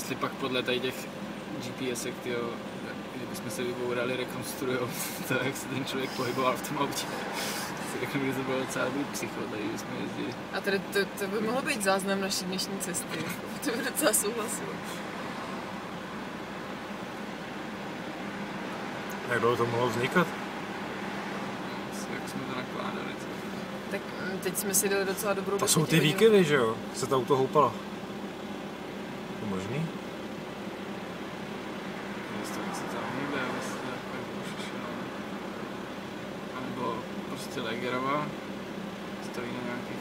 jestli pak podle tady těch GPSek, tyjo, kdybychom se vybourali, rekonstruujou to, jak se ten člověk pohyboval v tom autě. Řeknu, že to bylo docela dobrý psycho, tady jsme jezdili. A tady to by mohlo být záznam naší dnešní cesty, to by docela souhlasilo. Jak dlouho to mohlo vznikat? Jak jsme to nakládali. Tak teď jsme si dali docela dobrou... To jsou ty výkyvy, že jo? Se to auto houpalo. To možný? A nebo prostě Legerova, stojí na nějakých